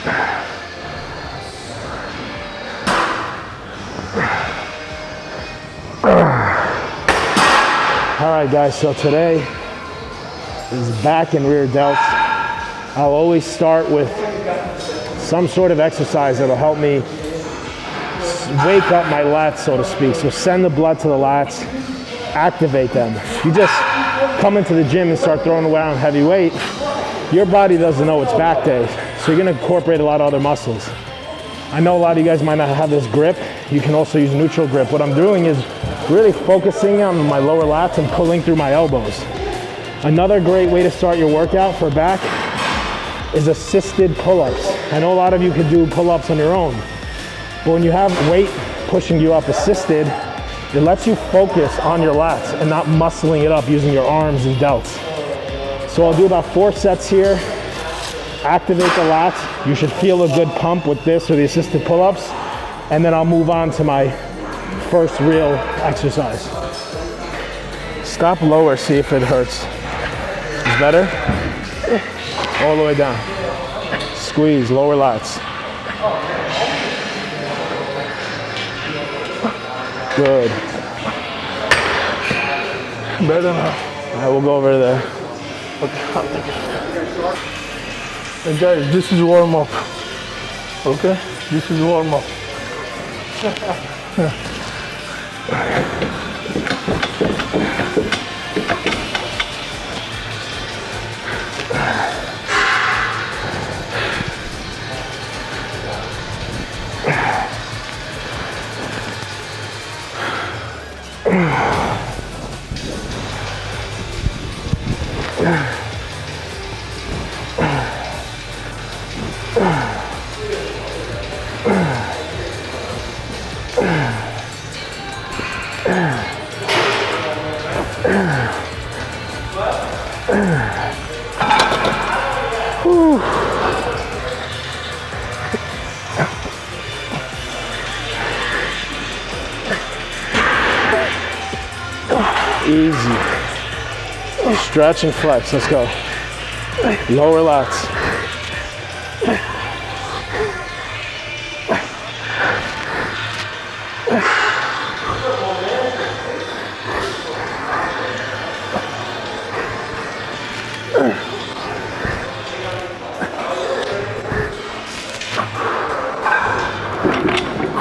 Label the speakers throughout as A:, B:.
A: All right, guys, so today is back and rear delts. I'll always start with some sort of exercise that'll help me wake up my lats, so to speak. So send the blood to the lats, activate them. You just come into the gym and start throwing around heavy weight, your body doesn't know it's back day. So you're gonna incorporate a lot of other muscles. I know a lot of you guys might not have this grip. You can also use neutral grip. What I'm doing is really focusing on my lower lats and pulling through my elbows. Another great way to start your workout for back is assisted pull-ups. I know a lot of you can do pull-ups on your own, but when you have weight pushing you up assisted, it lets you focus on your lats and not muscling it up using your arms and delts. So I'll do about 4 sets here. Activate the lats. You should feel a good pump with this or the assisted pull-ups, and then I'll move on to my first real exercise. Stop lower, see if it hurts. Is better? All the way down. Squeeze, lower lats. Good.
B: Better now.
A: All right, we'll go over there.
B: Okay, I'll take it. Hey guys, this is warm up. Okay? This is warm up.
A: Easy. Stretch and flex. Let's go. Lower lats.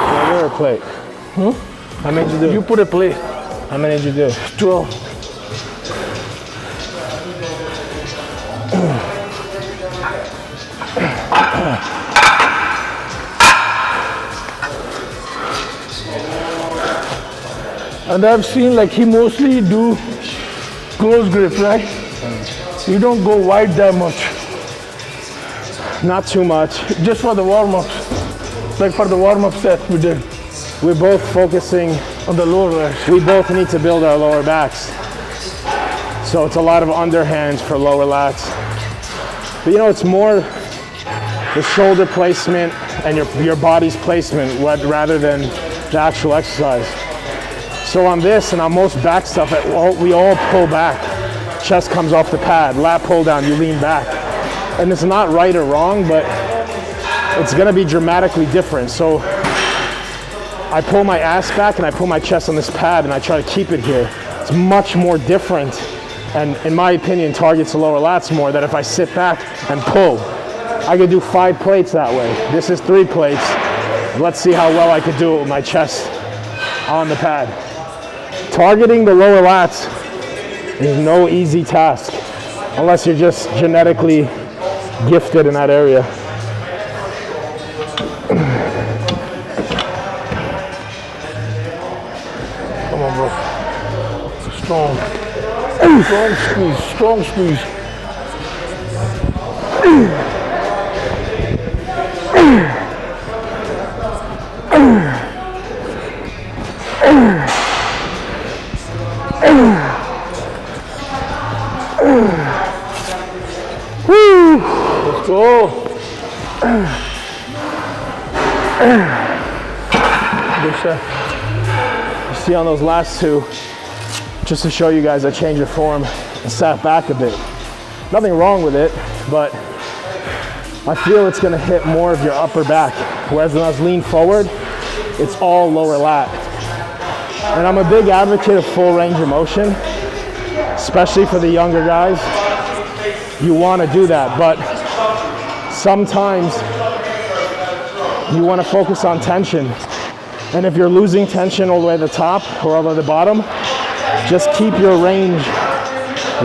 A: Order or plate? How many did you do?
B: You put a plate.
A: How many did you do?
B: 12. And I've seen like he mostly do close grip, right? You don't go wide that much.
A: Not too much.
B: Just for the warm-up. Like for the warm-up set we did.
A: We're both focusing
B: On the lower legs.
A: We both need to build our lower backs. So it's a lot of underhands for lower lats. But you know, it's more the shoulder placement and your body's placement rather than the actual exercise. So on this and on most back stuff, we all pull back. Chest comes off the pad, lat pull down, you lean back. And it's not right or wrong, but it's gonna be dramatically different. So I pull my ass back and I pull my chest on this pad and I try to keep it here. It's much more different and in my opinion targets the lower lats more than if I sit back and pull. I could do 5 plates that way. This is 3 plates. Let's see how well I could do it with my chest on the pad. Targeting the lower lats is no easy task unless you're just genetically gifted in that area.
B: Come on, bro. Strong. Strong squeeze. Strong squeeze. Let's go. Good shot.
A: See on those last 2, just to show you guys I changed the form and sat back a bit. Nothing wrong with it, but I feel it's gonna hit more of your upper back. Whereas when I was leaned forward, it's all lower lat. And I'm a big advocate of full range of motion, especially for the younger guys. You wanna do that, but sometimes you wanna focus on tension. And if you're losing tension all the way to the top or all the way to the bottom, just keep your range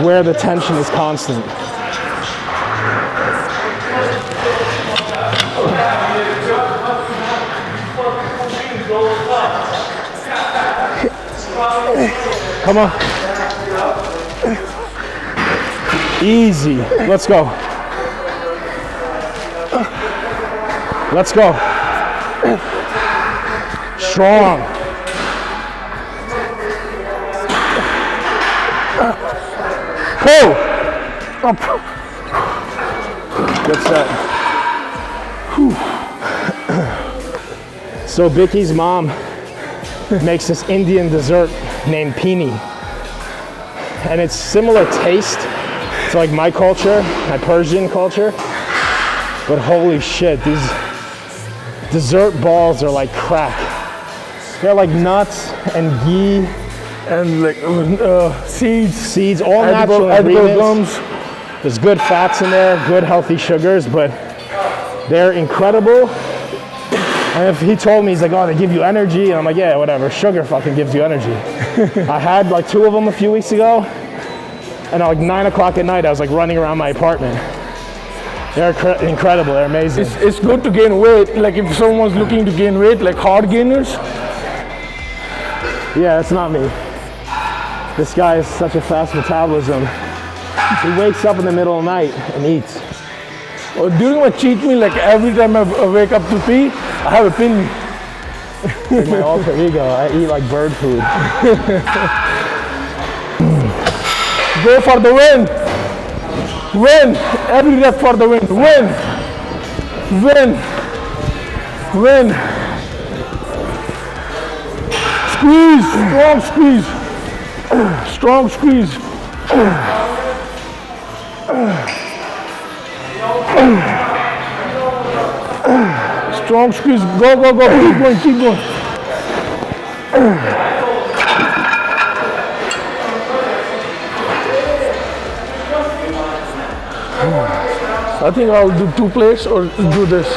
A: where the tension is constant. Come on. Easy. Let's go. Let's go. Strong. Pull. Up. Good set. So Vicky's mom makes this Indian dessert named peeny. And it's similar taste to like my culture, my Persian culture. But holy shit, these dessert balls are like crack. They're like nuts and ghee
B: And like
A: seeds, all natural ingredients. There's good fats in there, good healthy sugars, but they're incredible. And if he told me, he's like, oh, they give you energy. And I'm like, yeah, whatever, sugar fucking gives you energy. I had like 2 of them a few weeks ago. And at like 9 o'clock at night, I was like running around my apartment. They're incredible, they're amazing.
B: It's good to gain weight. Like if someone's looking to gain weight, like hard gainers.
A: Yeah, that's not me. This guy has such a fast metabolism. He wakes up in the middle of the night and eats.
B: Well, during my cheat meal, like every time I wake up to pee, I have a pin.
A: Like my alter ego, I eat like bird food.
B: Go for the win. Win. Every rep for the win. Win. Win. Win. Squeeze. Strong squeeze. Strong squeeze. Strong squeeze. Go, go, go. Keep going, keep going. I think I'll do 2 plates or do this.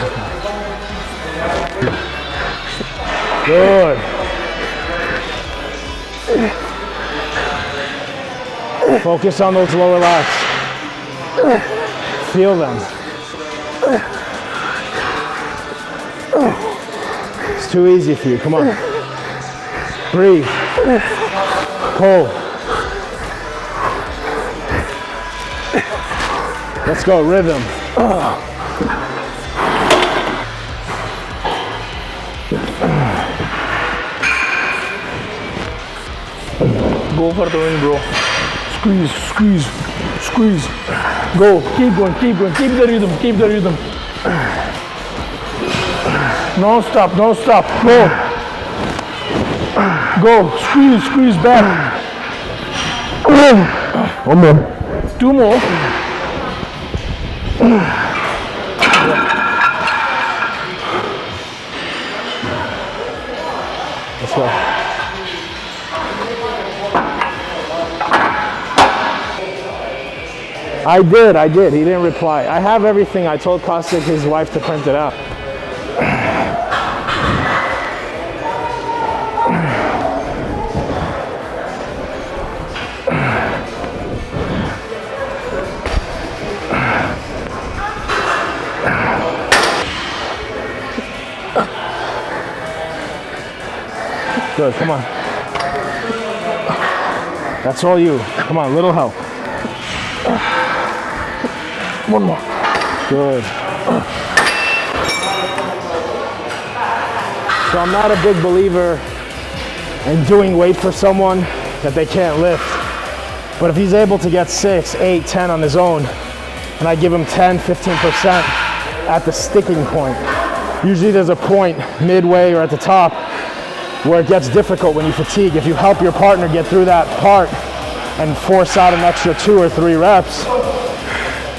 A: Good. Focus on those lower lats. Feel them. It's too easy for you. Come on. Breathe. Pull. Let's go, rhythm.
B: Go for the win, bro. Squeeze, squeeze, squeeze. Go, keep going, keep going. Keep the rhythm, keep the rhythm. No stop, no stop. Go. Go, squeeze, squeeze back.
A: 1 more.
B: 2 more.
A: Let's go. I did. He didn't reply. I have everything. I told Kostic, his wife, to print it out. Good, come on. That's all you. Come on, little help.
B: 1 more.
A: Good. So I'm not a big believer in doing weight for someone that they can't lift. But if he's able to get 6, 8, 10 on his own, and I give him 10, 15% at the sticking point, usually there's a point midway or at the top where it gets difficult when you fatigue. If you help your partner get through that part and force out an extra 2 or 3 reps,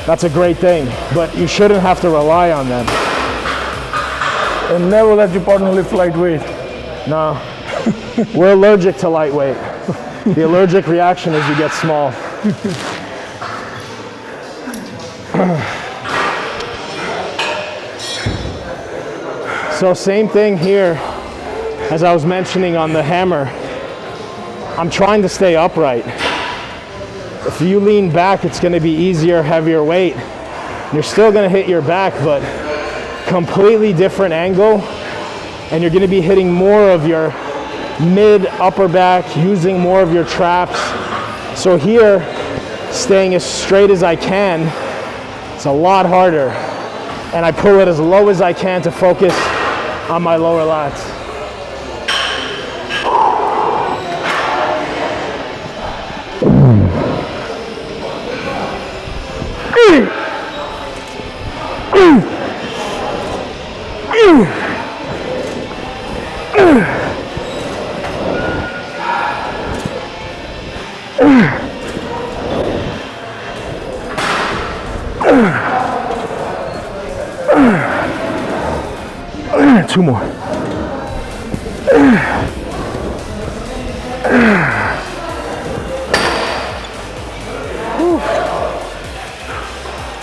A: that's a great thing, but you shouldn't have to rely on them.
B: And never let your partner lift lightweight.
A: No, we're allergic to lightweight. The allergic reaction is you get small. So same thing here, as I was mentioning on the hammer, I'm trying to stay upright. If you lean back, it's gonna be easier, heavier weight. You're still gonna hit your back, but completely different angle, and you're gonna be hitting more of your mid, upper back, using more of your traps. So here, staying as straight as I can, it's a lot harder. And I pull it as low as I can to focus on my lower lats. Two more.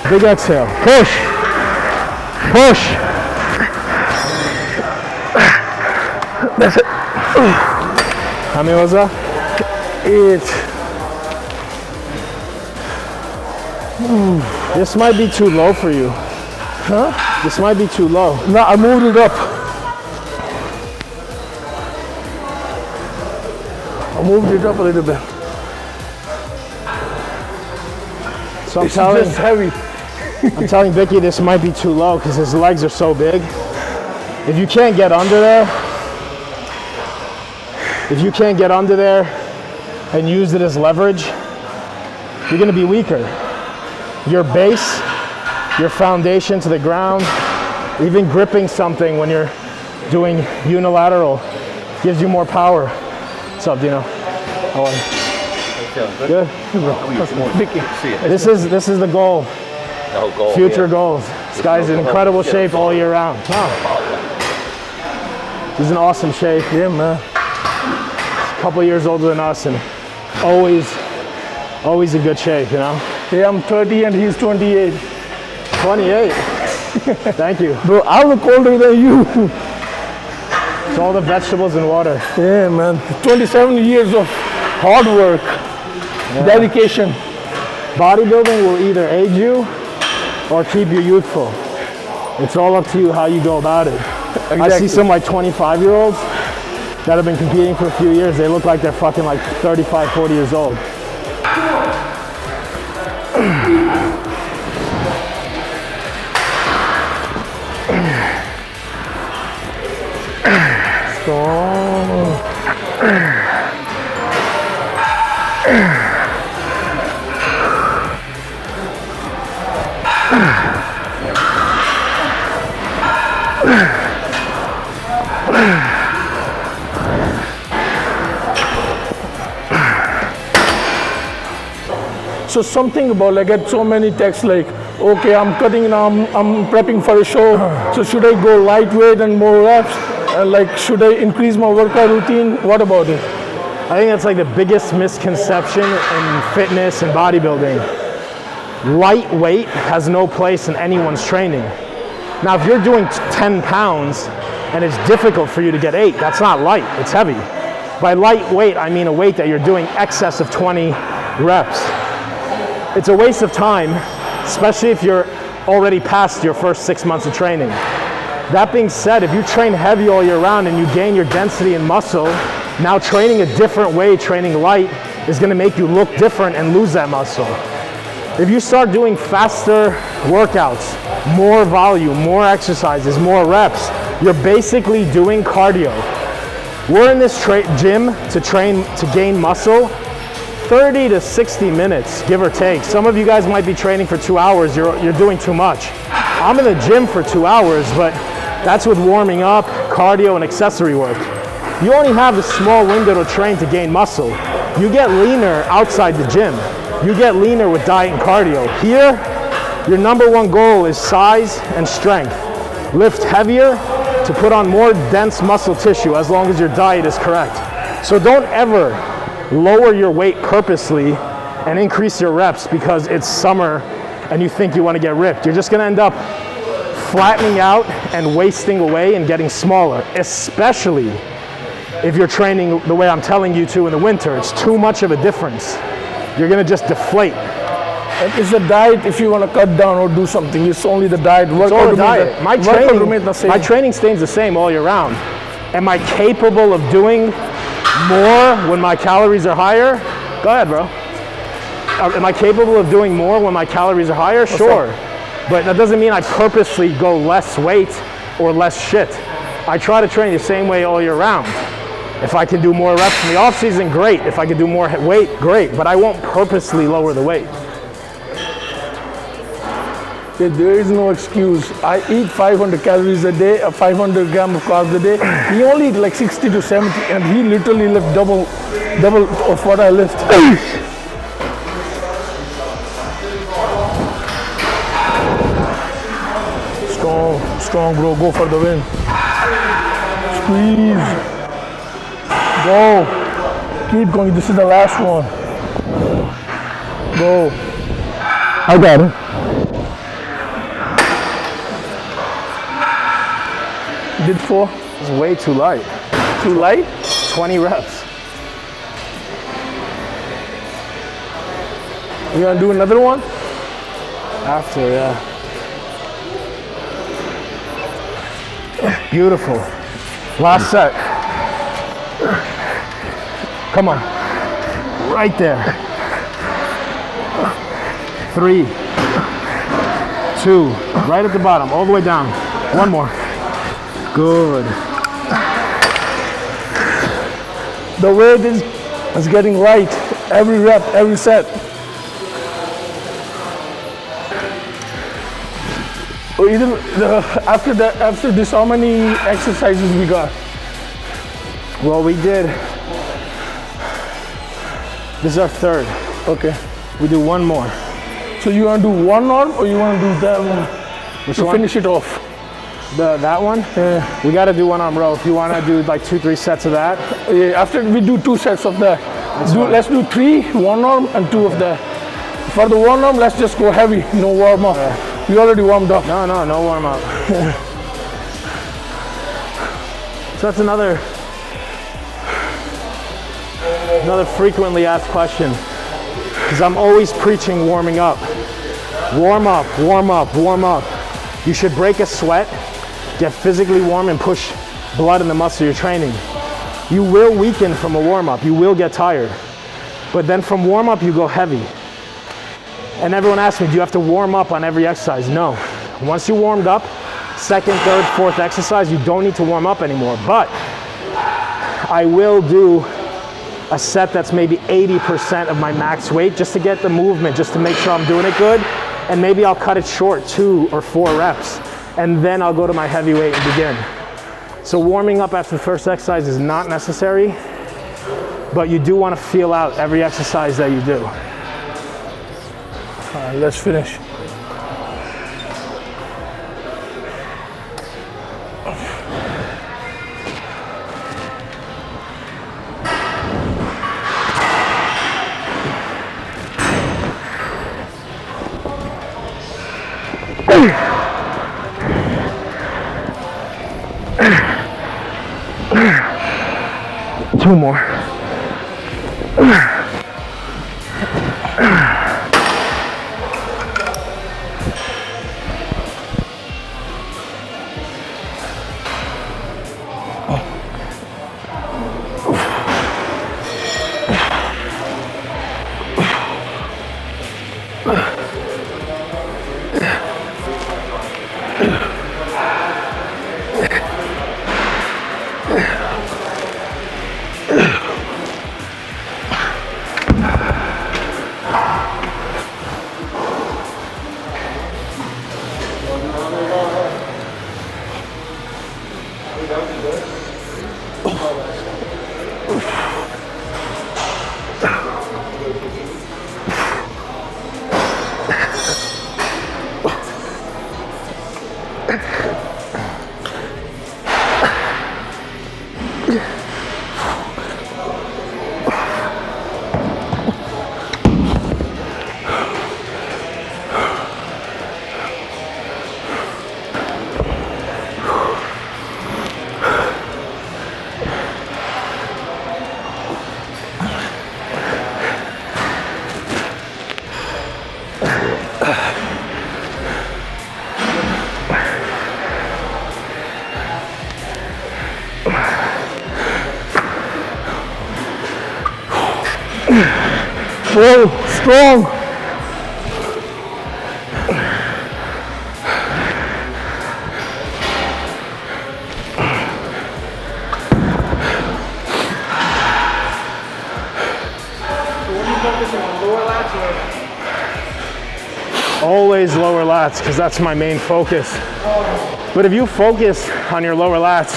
A: Big exhale. Push. Push. That's it. How many was that? 8. This might be too low for you.
B: Huh?
A: This might be too low.
B: No, I moved it up. I moved it up a little bit.
A: So
B: It's just heavy.
A: I'm telling Vicky this might be too low because his legs are so big. If you can't get under there, and use it as leverage, you're gonna be weaker. Your base, your foundation to the ground, even gripping something when you're doing unilateral gives you more power. What's up, Dino? How are you? Good.
B: Vicky.
A: This is the goal. Future goals. This guy's in incredible shape all year round. Wow. He's in awesome shape.
B: Yeah, man.
A: A couple years older than us and always in good shape, you know?
B: Yeah, I'm 30 and he's 28.
A: 28. Thank you.
B: Bro, I look older than you.
A: It's all the vegetables and water.
B: Yeah, man. 27 years of hard work, dedication.
A: Bodybuilding will either age you or keep you youthful. It's all up to you how you go about it.
B: Exactly.
A: I see some like 25-year-olds that have been competing for a few years. They look like they're fucking like 35, 40 years old.
B: So something about, like, I get so many texts like, okay, I'm cutting now, I'm prepping for a show, so should I go lightweight and more reps? Like, should I increase my workout routine? What about it?
A: I think that's like the biggest misconception in fitness and bodybuilding. Lightweight has no place in anyone's training. Now, if you're doing 10 pounds and it's difficult for you to get 8, that's not light, it's heavy. By lightweight, I mean a weight that you're doing excess of 20 reps. It's a waste of time, especially if you're already past your first 6 months of training. That being said, if you train heavy all year round and you gain your density and muscle, now training a different way, training light, is gonna make you look different and lose that muscle. If you start doing faster workouts, more volume, more exercises, more reps, you're basically doing cardio. We're in this gym to train to gain muscle 30 to 60 minutes, give or take. Some of you guys might be training for 2 hours, you're doing too much. I'm in the gym for 2 hours, but that's with warming up, cardio, and accessory work. You only have a small window to train to gain muscle. You get leaner outside the gym. You get leaner with diet and cardio. Here, Your number one goal is size and strength. Lift heavier to put on more dense muscle tissue as long as your diet is correct. So don't ever lower your weight purposely and increase your reps because it's summer and you think you want to get ripped. You're just going to end up flattening out and wasting away and getting smaller, especially if you're training the way I'm telling you to in the winter. It's too much of a difference. You're going to just deflate.
B: And is the diet, if you want to cut down or do something, it's only the diet?
A: It's all the diet. My training stays the same all year round. Am I capable of doing more when my calories are higher? Go ahead, bro. Am I capable of doing more when my calories are higher? Sure. But that doesn't mean I purposely go less weight or less shit. I try to train the same way all year round. If I can do more reps in the off season, great. If I can do more weight, great. But I won't purposely lower the weight.
B: Yeah, there is no excuse. I eat 500 calories a day, 500 grams of carbs a day. He only eat like 60 to 70, and he literally lift double of what I lift. Strong, bro. Go for the win. Squeeze. Go. Keep going. This is the last one. Go.
A: I got it.
B: Did 4.
A: It's way too light.
B: Too light?
A: 20 reps.
B: You gonna do another one?
A: After, yeah. Beautiful. Last set. Come on. Right there. 3, 2, right at the bottom, all the way down. One more. Good.
B: The weight is getting light. Every rep, every set. Or either after this, how many exercises we got?
A: Well, we did. This is our third.
B: Okay.
A: We do one more.
B: So you want to do one arm or you want to do that one?
A: Which
B: to
A: one?
B: Finish it off.
A: That one?
B: Yeah.
A: We got to do one arm row. If you want to do like 2-3 sets of that.
B: Yeah, after we do 2 sets of that. Let's do 3, one arm and 2 of that. For the one arm, let's just go heavy, no warm up. We already warmed up.
A: No warm up. So that's another frequently asked question, because I'm always preaching warming up. Warm up, warm up, warm up. You should break a sweat, get physically warm, and push blood in the muscle you're training. You will weaken from a warm up. You will get tired. But then from warm up, you go heavy. And everyone asks me, do you have to warm up on every exercise? No. Once you warmed up, second, third, fourth exercise, you don't need to warm up anymore. But I will do a set that's maybe 80% of my max weight just to get the movement, just to make sure I'm doing it good. And maybe I'll cut it short, 2 or 4 reps. And then I'll go to my heavy weight and begin. So warming up after the first exercise is not necessary, but you do want to feel out every exercise that you do.
B: All right, let's finish.
A: Two more.
B: Pull, strong.
A: Always lower lats, because that's my main focus. But if you focus on your lower lats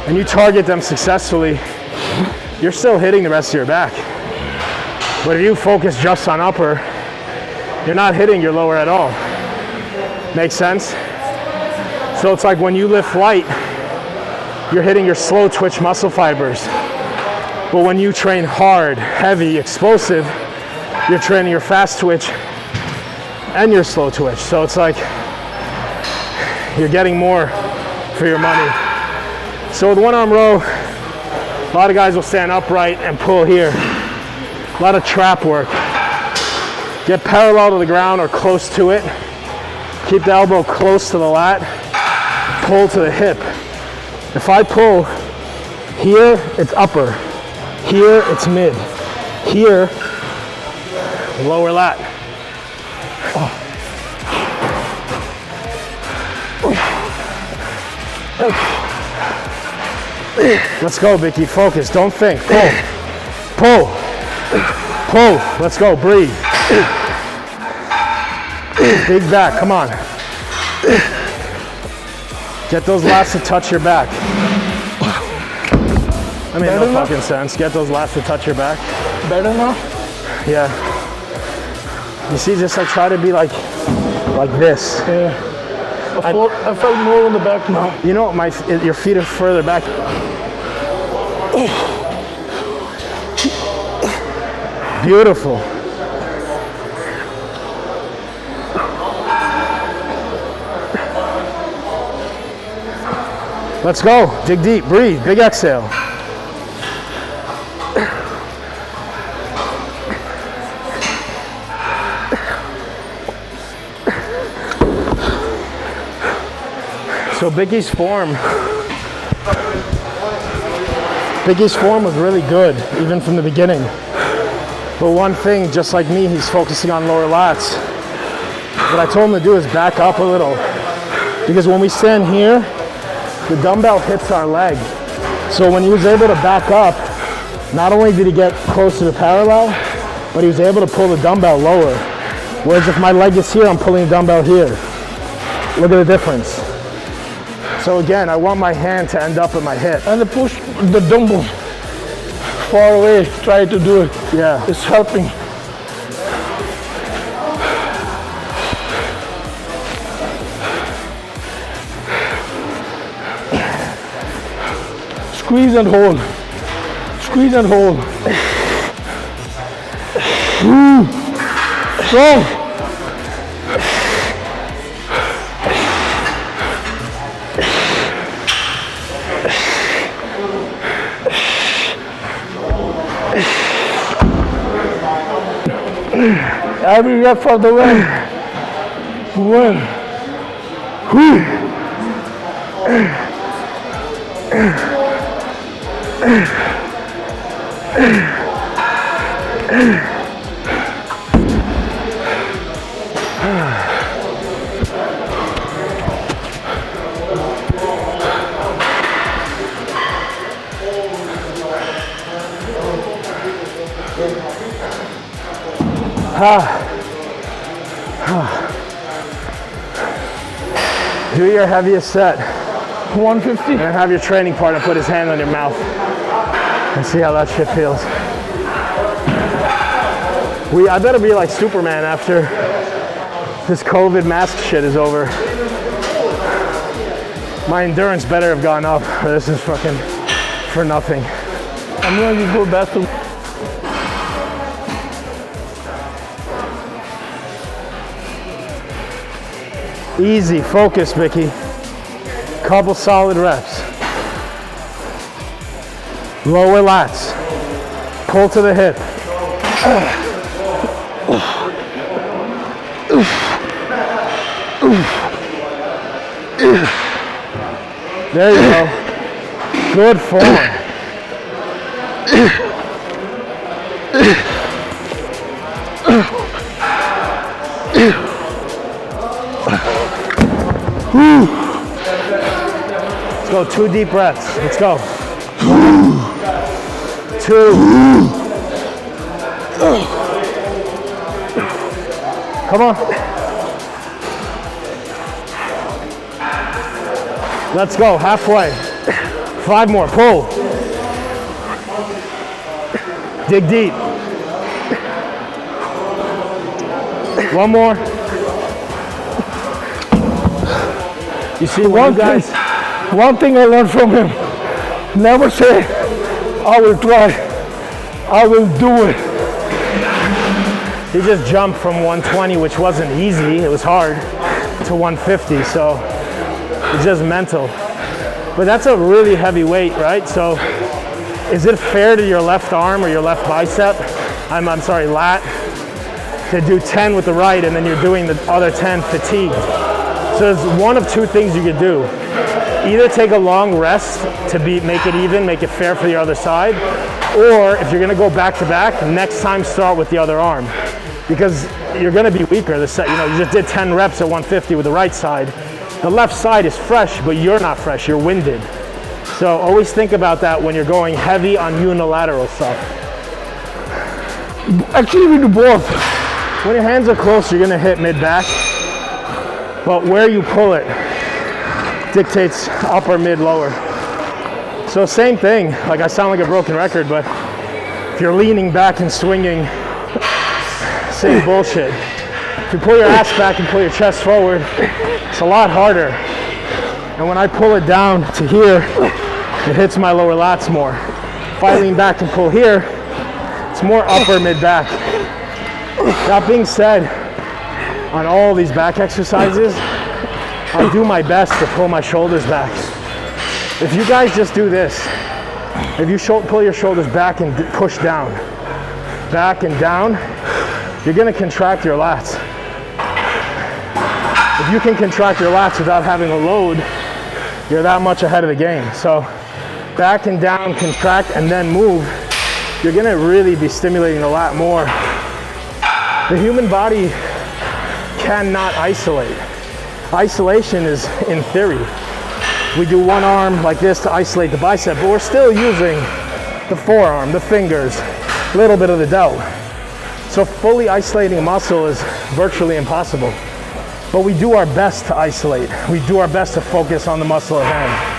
A: and you target them successfully, you're still hitting the rest of your back. But if you focus just on upper, you're not hitting your lower at all. Make sense? So it's like when you lift light, you're hitting your slow twitch muscle fibers. But when you train hard, heavy, explosive, you're training your fast twitch and your slow twitch. So it's like you're getting more for your money. So with one arm row, a lot of guys will stand upright and pull here. A lot of trap work. Get parallel to the ground or close to it. Keep the elbow close to the lat. Pull to the hip. If I pull here, it's upper. Here, it's mid. Here, lower lat. Let's go, Vicky. Focus. Don't think. Pull. Pull. Pull. Let's go. Breathe. Big back. Come on. Get those lats to touch your back. I mean, no fucking sense. Get those lats to touch your back.
B: Better now?
A: Yeah. You see, just like try to be like this.
B: Yeah. I felt more on the back now.
A: You know, your feet are further back. Beautiful. Let's go. Dig deep. Breathe. Big exhale. So Biggie's form was really good, even from the beginning. But one thing, just like me, he's focusing on lower lats. What I told him to do is back up a little. Because when we stand here, the dumbbell hits our leg. So when he was able to back up, not only did he get closer to parallel, but he was able to pull the dumbbell lower. Whereas if my leg is here, I'm pulling the dumbbell here. Look at the difference. So again, I want my hand to end up at my hip.
B: And push the dumbbell far away, try to do it.
A: Yeah.
B: It's helping. Squeeze and hold. Squeeze and hold. Strong. Every rep for the win. Win.
A: Do your heaviest set.
B: 150.
A: And have your training partner put his hand on your mouth and see how that shit feels. I better be like Superman after this COVID mask shit is over. My endurance better have gone up, or this is fucking for nothing.
B: I'm going to go back to
A: easy, focus, Vicky. Couple solid reps. Lower lats. Pull to the hip. There you go. Good form. Let's go, 2 deep breaths. Let's go. 2. Come on. Let's go, halfway. 5 more, pull. Dig deep. 1 more. You see one guys?
B: One thing I learned from him, never say, I will try, I will do it.
A: He just jumped from 120, which wasn't easy, it was hard, to 150, so it's just mental. But that's a really heavy weight, right? So is it fair to your left arm or your left bicep, I'm sorry, lat, to do 10 with the right and then you're doing the other 10 fatigued? So there's one of 2 things you could do. Either take a long rest to make it even, make it fair for the other side, or if you're gonna go back to back, next time start with the other arm. Because you're gonna be weaker. You just did 10 reps at 150 with the right side. The left side is fresh, but you're not fresh, you're winded. So always think about that when you're going heavy on unilateral stuff.
B: Actually, we do both.
A: When your hands are close, you're gonna hit mid-back, but where you pull it dictates upper, mid, lower. So same thing, like I sound like a broken record, but if you're leaning back and swinging, same bullshit. If you pull your ass back and pull your chest forward, it's a lot harder. And when I pull it down to here, it hits my lower lats more. If I lean back and pull here, it's more upper, mid, back. That being said, on all these back exercises, I do my best to pull my shoulders back. If you guys just do this, if you pull your shoulders back and push down, back and down, you're gonna contract your lats. If you can contract your lats without having a load, you're that much ahead of the game. So back and down, contract, and then move, you're gonna really be stimulating the lat more. The human body cannot isolate. Isolation is in theory. We do one arm like this to isolate the bicep, but we're still using the forearm, the fingers, a little bit of the delt. So fully isolating a muscle is virtually impossible. But we do our best to isolate. We do our best to focus on the muscle at hand.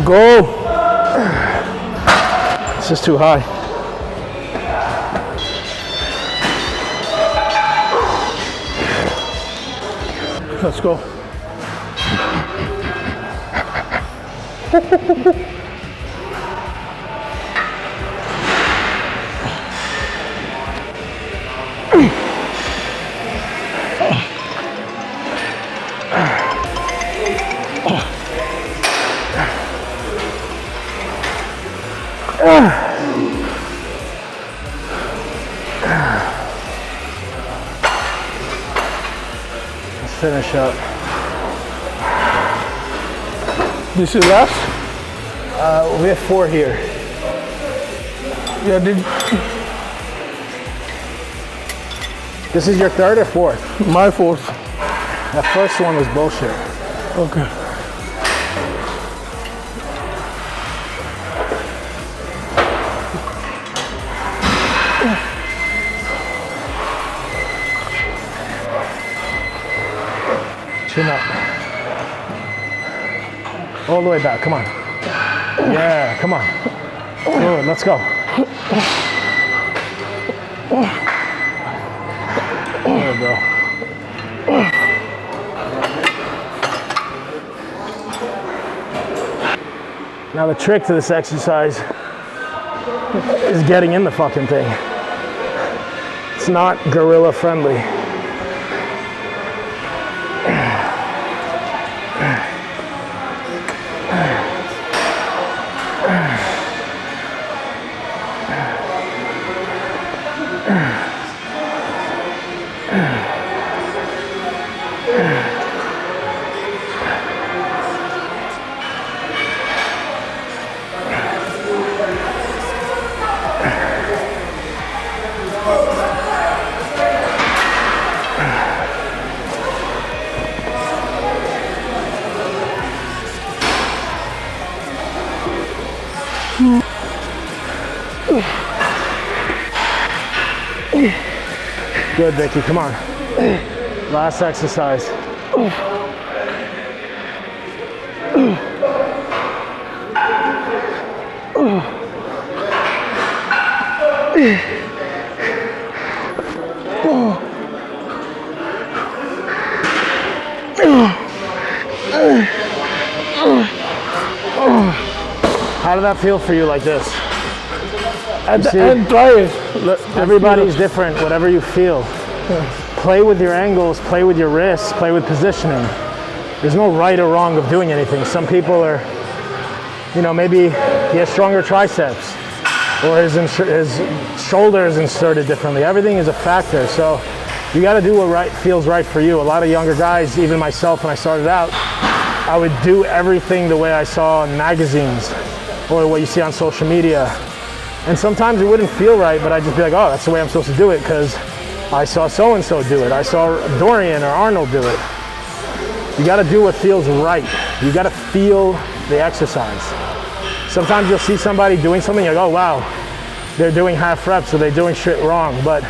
B: Go.
A: This is too high.
B: Let's go.
A: Let's finish up.
B: This is last?
A: We have 4 here.
B: Yeah,
A: This is your 3rd or 4th?
B: my 4th.
A: That first one was bullshit.
B: Okay.
A: Chin up. All the way back, come on. Yeah, come on. Good, let's go. There we go. Now the trick to this exercise is getting in the fucking thing. It's not gorilla friendly. Good, Vicky, come on. Last exercise. How did that feel for you like this?
B: At the end, try it.
A: Everybody's different, whatever you feel. Play with your angles, play with your wrists, play with positioning. There's no right or wrong of doing anything. Some people are, you know, maybe he has stronger triceps or his shoulder is inserted differently. Everything is a factor. So you got to do what feels right for you. A lot of younger guys, even myself when I started out, I would do everything the way I saw in magazines or what you see on social media. And sometimes it wouldn't feel right, but I'd just be like, oh, that's the way I'm supposed to do it because I saw so-and-so do it. I saw Dorian or Arnold do it. You gotta do what feels right. You gotta feel the exercise. Sometimes you'll see somebody doing something, you're like, oh wow, they're doing half reps, so they're doing shit wrong, but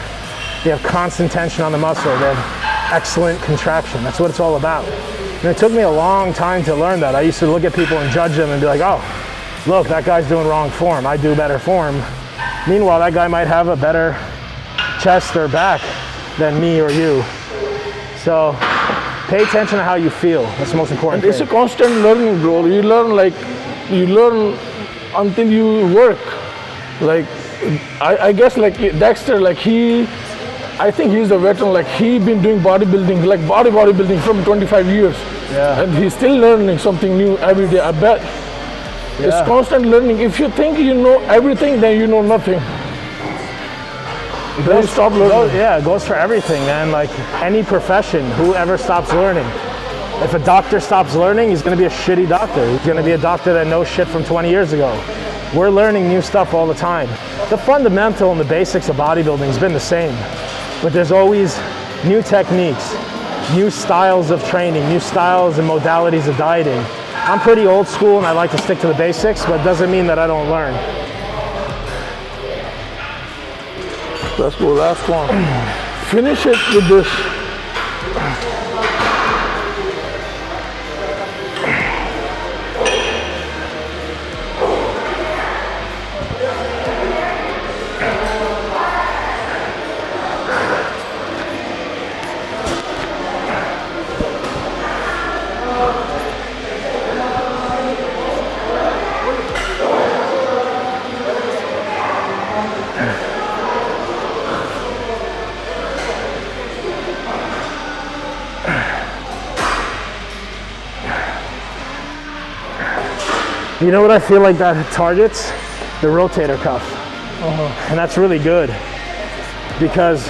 A: they have constant tension on the muscle. They have excellent contraction. That's what it's all about. And it took me a long time to learn that. I used to look at people and judge them and be like, oh, look, that guy's doing wrong form. I do better form. Meanwhile, that guy might have a better chest or back than me or you. So pay attention to how you feel. That's the most important thing.
B: It's a constant learning, bro. You learn until you work. Like, I guess like Dexter, like I think he's a veteran, like he been doing bodybuilding, like bodybuilding from 25 years.
A: Yeah.
B: And he's still learning something new every day, I bet.
A: Yeah.
B: It's constant learning. If you think you know everything, then you know nothing. Then stop learning.
A: It goes for everything, man. Like any profession, whoever stops learning. If a doctor stops learning, he's gonna be a shitty doctor. He's gonna be a doctor that knows shit from 20 years ago. We're learning new stuff all the time. The fundamental and the basics of bodybuilding has been the same, but there's always new techniques, new styles of training, new styles and modalities of dieting. I'm pretty old school and I like to stick to the basics, but it doesn't mean that I don't learn.
B: Let's go, last one. Finish it with this.
A: You know what I feel like that targets? The rotator cuff. And that's really good because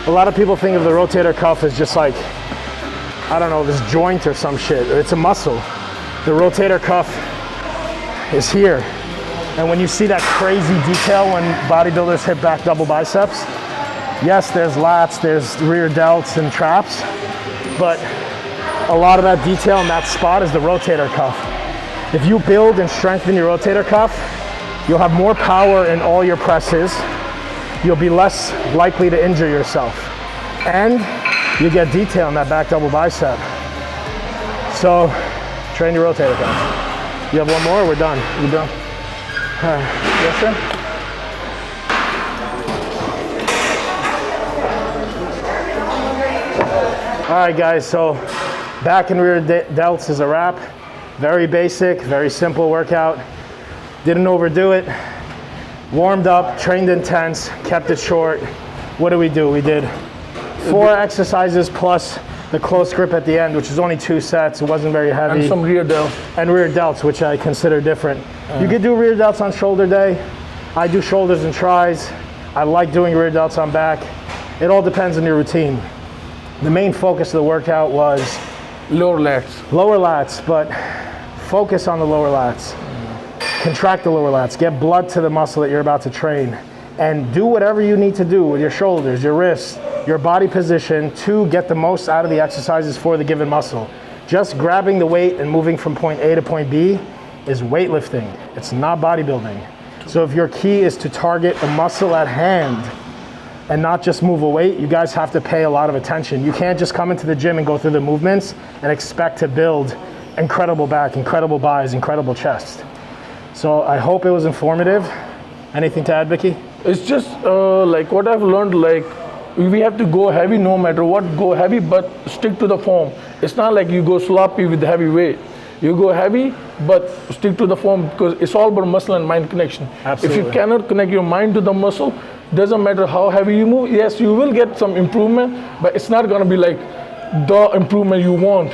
A: a lot of people think of the rotator cuff as just like, I don't know, this joint or some shit. It's a muscle. The rotator cuff is here. And when you see that crazy detail when bodybuilders hit back double biceps, yes, there's lats, there's rear delts and traps, but a lot of that detail in that spot is the rotator cuff. If you build and strengthen your rotator cuff, you'll have more power in all your presses. You'll be less likely to injure yourself. And you get detail in that back double bicep. So train your rotator cuff. You have one more, we're done. You done? All right. Yes, sir? All right, guys, so back and rear delts is a wrap. Very basic, very simple workout. Didn't overdo it. warmed up, trained intense, kept it short. What did we do? We did 4 exercises plus the close grip at the end, which is only 2 sets. It wasn't very heavy.
B: And some rear delt.
A: And rear delts, which I consider different. You could do rear delts on shoulder day. I do shoulders and tris. I like doing rear delts on back. It all depends on your routine. The main focus of the workout was
B: Lower lats.
A: lower lats, but focus on the lower lats. Contract the lower lats. Get blood to the muscle that you're about to train. And do whatever you need to do with your shoulders, your wrists, your body position to get the most out of the exercises for the given muscle. Just grabbing the weight and moving from point A to point B is weightlifting. It's not bodybuilding. So if your key is to target the muscle at hand and not just move a weight, you guys have to pay a lot of attention. You can't just come into the gym and go through the movements and expect to build incredible back, incredible buys, incredible chest. So I hope it was informative. Anything to add, Vicky?
B: It's just like what I've learned, like we have to go heavy no matter what, go heavy, but stick to the form. It's not like you go sloppy with heavy weight. You go heavy, but stick to the form because it's all about muscle and mind connection.
A: Absolutely.
B: If you cannot connect your mind to the muscle, doesn't matter how heavy you move. Yes, you will get some improvement, but it's not gonna be like the improvement you want.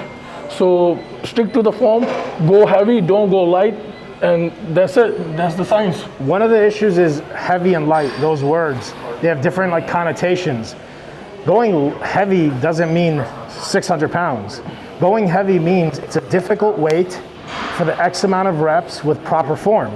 B: So stick to the form, go heavy, don't go light, and that's it. That's the science.
A: One of the issues is heavy and light, those words. They have different like connotations. Going heavy doesn't mean 600 pounds. Going heavy means it's a difficult weight for the X amount of reps with proper form.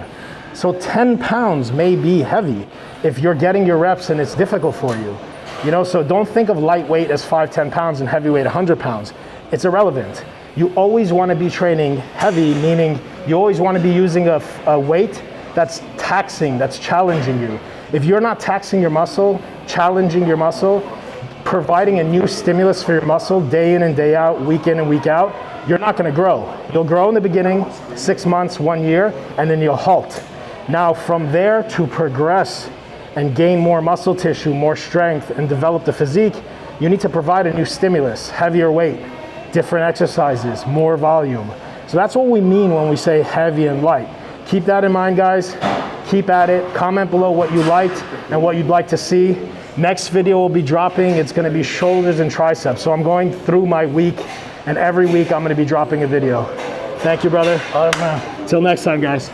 A: So 10 pounds may be heavy if you're getting your reps and it's difficult for you. You know, so don't think of lightweight as 5-10 pounds and heavyweight 100 pounds. It's irrelevant. You always want to be training heavy, meaning you always want to be using a weight that's taxing, that's challenging you. If you're not taxing your muscle, challenging your muscle, providing a new stimulus for your muscle day in and day out, week in and week out, you're not going to grow. You'll grow in the beginning, 6 months, 1 year, and then you'll halt. Now from there to progress and gain more muscle tissue, more strength, and develop the physique, you need to provide a new stimulus, heavier weight, different exercises, more volume. So that's what we mean when we say heavy and light. Keep that in mind, guys. Keep at it. Comment below what you liked and what you'd like to see. Next video will be dropping. It's going to be shoulders and triceps. So I'm going through my week, and every week I'm going to be dropping a video. Thank you, brother.
B: All right, man.
A: Till next time, guys.